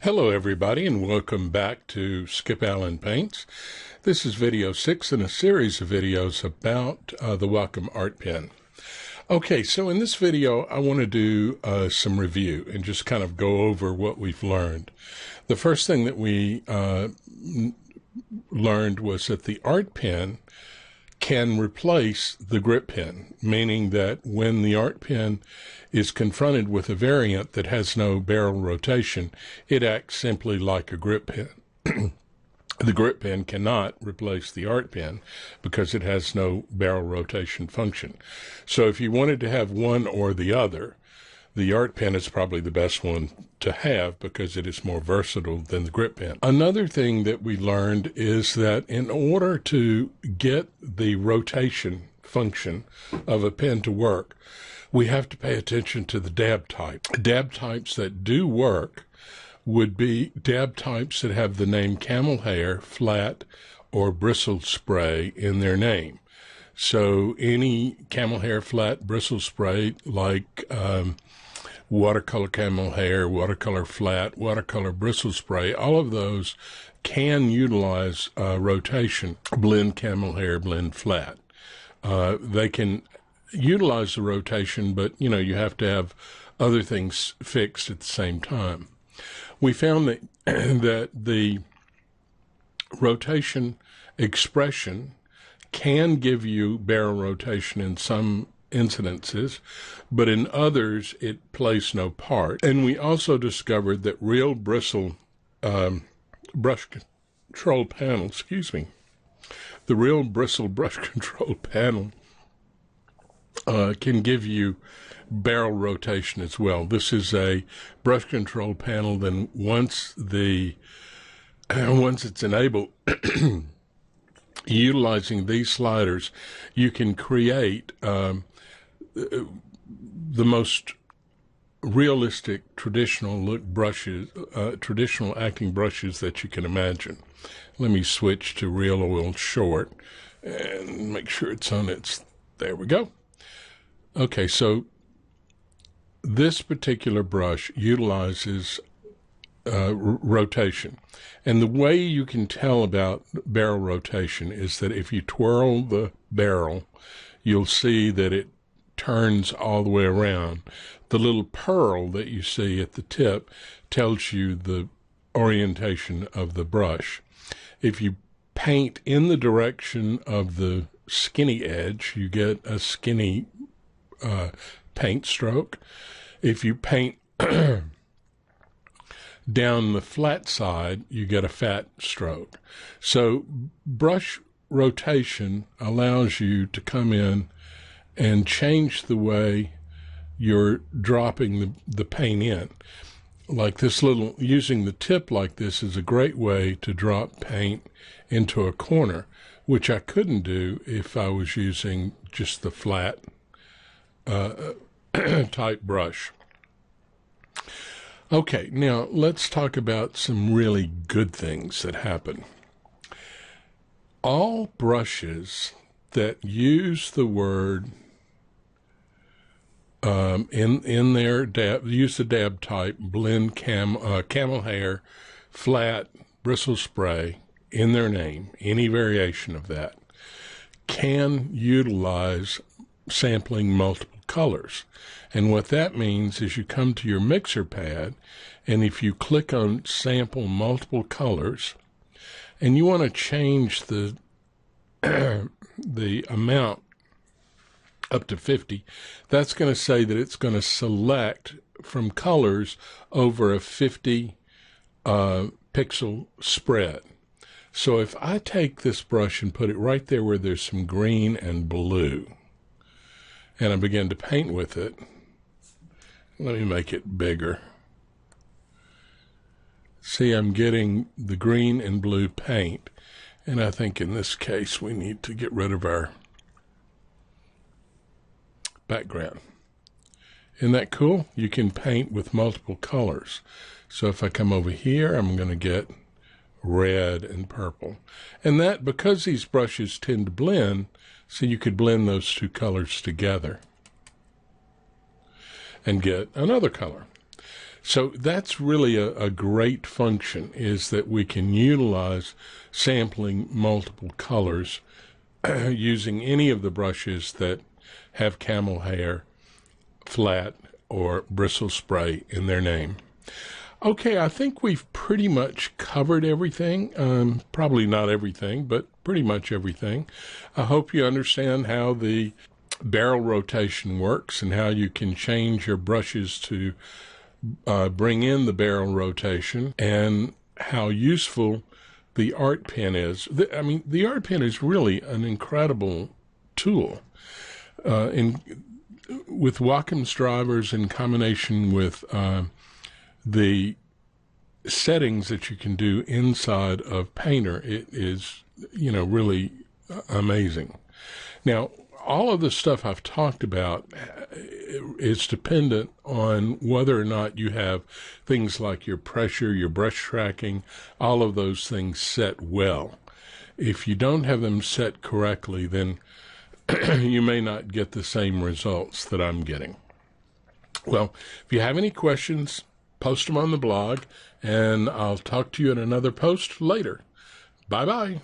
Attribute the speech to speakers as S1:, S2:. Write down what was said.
S1: Hello everybody and welcome back to Skip Allen Paints. This is video 6 in a series of videos about the Wacom Art Pen. Okay, so in this video I want to do some review and just kind of go over what we've learned. The first thing that we learned was that the Art Pen can replace the grip pen, meaning that when the Art Pen is confronted with a variant that has no barrel rotation, it acts simply like a grip pen. The grip pen cannot replace the Art Pen because it has no barrel rotation function. So if you wanted to have one or the other, the Art Pen is probably the best one to have because it is more versatile than the grip pen. Another thing that we learned is that in order to get the rotation function of a pen to work, we have to pay attention to the dab type. Dab types that do work would be dab types that have the name camel hair, flat, or bristle spray in their name. So any camel hair, flat, bristle spray like watercolor camel hair, watercolor flat, watercolor bristle spray, all of those can utilize rotation. Blend camel hair, blend flat. They can utilize the rotation, but you have to have other things fixed at the same time. We found that that the rotation expression can give you barrel rotation in some incidences, but in others it plays no part. And we also discovered that real bristle brush control panel, the real bristle brush control panel can give you barrel rotation as well. This is a brush control panel. Then once it's enabled, utilizing these sliders, you can create the most realistic traditional look brushes, traditional acting brushes that you can imagine. Let me switch to Real Oil Short and make sure it's on its. There we go. Okay, so this particular brush utilizes rotation. And the way you can tell about barrel rotation is that if you twirl the barrel, you'll see that it turns all the way around. The little pearl that you see at the tip tells you the orientation of the brush. If you paint in the direction of the skinny edge, you get a skinny paint stroke. If you paint down the flat side, you get a fat stroke. So brush rotation allows you to come in and change the way you're dropping the paint in. Like this little, using the tip like this is a great way to drop paint into a corner, which I couldn't do if I was using just the flat type brush. Okay, now let's talk about some really good things that happen. All brushes that use the word in their dab, use the dab type, blend camel hair, flat, bristle spray in their name, any variation of that, can utilize sampling multiple colors. And what that means is you come to your mixer pad, and if you click on sample multiple colors and you want to change the the amount up to 50, that's going to say that it's going to select from colors over a 50 pixel spread. So if I take this brush and put it right there where there's some green and blue, and I begin to paint with it, let me make it bigger. See, I'm getting the green and blue paint, and I think in this case we need to get rid of our background. Isn't that cool? You can paint with multiple colors. So if I come over here, I'm going to get red and purple. And that, because these brushes tend to blend, so you could blend those two colors together and get another color. So that's really a great function, is that we can utilize sampling multiple colors using any of the brushes that have camel hair, flat, or bristle spray in their name. Okay, I think we've pretty much covered everything. Probably not everything, but pretty much everything. I hope you understand how the barrel rotation works and how you can change your brushes to bring in the barrel rotation, and how useful the Art Pen is. The Art Pen is really an incredible tool. With Wacom's drivers in combination with the settings that you can do inside of Painter, it is, really amazing. Now, all of the stuff I've talked about is dependent on whether or not you have things like your pressure, your brush tracking, all of those things set well. If you don't have them set correctly, then you may not get the same results that I'm getting. Well, if you have any questions, post them on the blog, and I'll talk to you in another post later. Bye-bye.